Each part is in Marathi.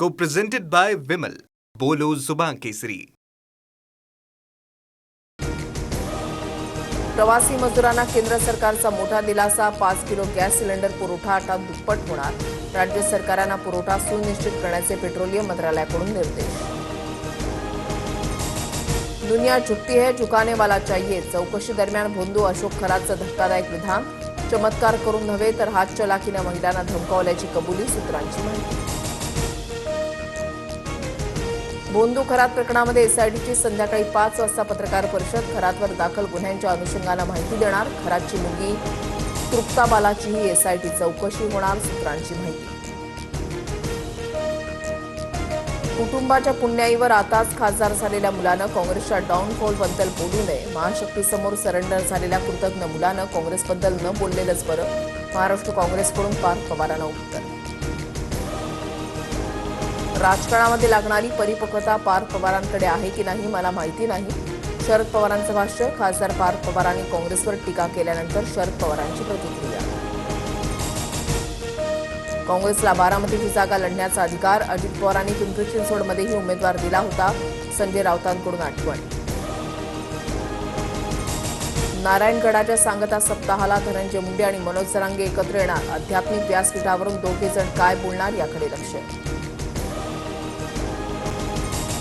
Co-presented by Vimal. बोलो जुबान केसरी. प्रवासी मजुरांना केंद्र सरकारचा मोठा दिलासा. 5 किलो गॅस सिलेंडर पुरवठा आता दुप्पट होणार. राज्य सरकारांना पुरवठा सुनिश्चित करण्याचे पेट्रोलियम मंत्रालयाकडून निर्देश. दुनिया झुकती है, झुकाने वाला चाहिए. चौकशी दरम्यान भोंदू अशोक खरातचं धक्कादायक विधान. चमत्कार करून नव्हे तर हातचलाखीनं महिलांना धमकावल्याची कबुली. सूत्रांची माहिती. भोंदू खरात प्रकरणामध्ये एसआयटीची संध्याकाळी 5 वाजता पत्रकार परिषद. खरातवर दाखल गुन्ह्यांच्या अनुषंगानं माहिती देणार. खरातची मुलगी तृप्ता बालाचीही एसआयटी चौकशी होणार. सूत्रांची माहिती. कुटुंबाच्या पुण्याईवर आताच खासदार झालेल्या मुलानं काँग्रेसच्या डाऊनफॉलबद्दल बोलू नये. महाशक्तीसमोर सरेंडर झालेल्या कृतज्ञ मुलानं काँग्रेसबद्दल न बोललेलंच बरं. महाराष्ट्र काँग्रेसकडून पार्थ पवारांना उत्तर. राजकारणामध्ये लागणारी परिपक्वता पार्थ पवारांकडे आहे की नाही मला माहिती नाही. शरद पवारांचं भाष्य. खासदार पार्थ पवारांनी काँग्रेसवर टीका केल्यानंतर शरद पवारांची प्रतिक्रिया. काँग्रेसला बारामतीची जागा लढण्याचा अधिकार. अजित पवारांनी पिंपरी चिंचवडमध्येही उमेदवार दिला होता. संजय राऊतांकडून आठवण. नारायणगडाच्या सांगता सप्ताहाला धनंजय मुंडे आणि मनोज जरांगे एकत्र येणार. आध्यात्मिक व्यासपीठावरून दोघे जण काय बोलणार याकडे लक्ष.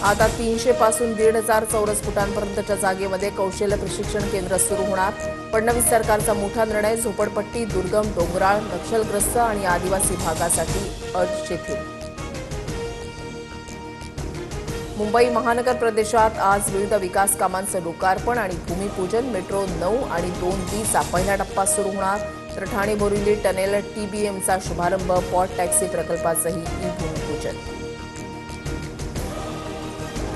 आता 300 पासून 1,500 चौरस फुटांपर्यंतच्या जागेमध्ये कौशल्य प्रशिक्षण केंद्र सुरू होणार. फडणवीस सरकारचा मोठा निर्णय. झोपडपट्टी, दुर्गम, डोंगराळ, नक्षलग्रस्त आणि आदिवासी भागासाठी अट शिथिल. मुंबई महानगर प्रदेशात आज विविध विकास कामांचं लोकार्पण आणि भूमिपूजन. मेट्रो 9 आणि 2Bचा पहिला टप्पा सुरू होणार. तर ठाणे बोरिवली टनेल TBMचा शुभारंभ. पॉट टॅक्सी प्रकल्पाचंही भूमिपूजन.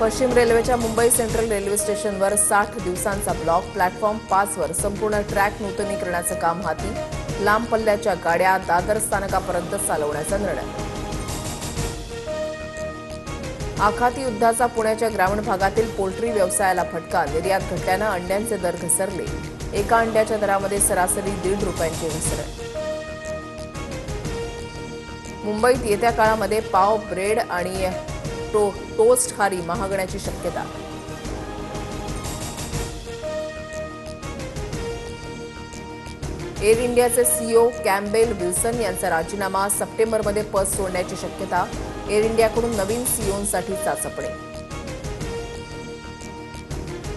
पश्चिम रेल्वेच्या मुंबई सेंट्रल रेल्वे स्टेशनवर 60 दिवसांचा ब्लॉक. प्लॅटफॉर्म 5 वर संपूर्ण ट्रॅक नूतनीकरणाचं काम हाती. लांब पल्ल्याच्या गाड्या दादर स्थानकापर्यंत चालवण्याचा निर्णय. आखाती युद्धाचा पुण्याच्या ग्रामीण भागातील पोल्ट्री व्यवसायाला फटका. निर्यात घटल्यानं अंड्यांचे दर घसरले. एका अंड्याच्या दरामध्ये सरासरी ₹1.5 घसरण. मुंबईत येत्या काळामध्ये पाव, ब्रेड आणि टोस्ट खारी महागण्याची शक्यता. एअर इंडियाचे CEO कॅम्बेल विल्सन यांचा राजीनामा. सप्टेंबरमध्ये पद सोडण्याची शक्यता. एअर इंडियाकडून नवीन CEOसाठी चाचपणी.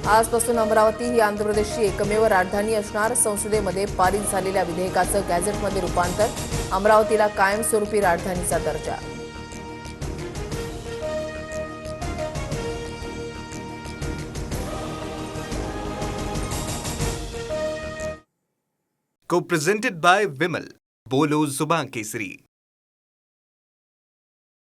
आजपासून अमरावती ही आंध्र प्रदेशची एकमेव राजधानी असणार. संसदेमध्ये पारित झालेल्या विधेयकाचं गॅझेटमध्ये रूपांतर. अमरावतीला कायमस्वरूपी राजधानीचा दर्जा. Co-presented by Vimal. बोलो जुबान केसरी.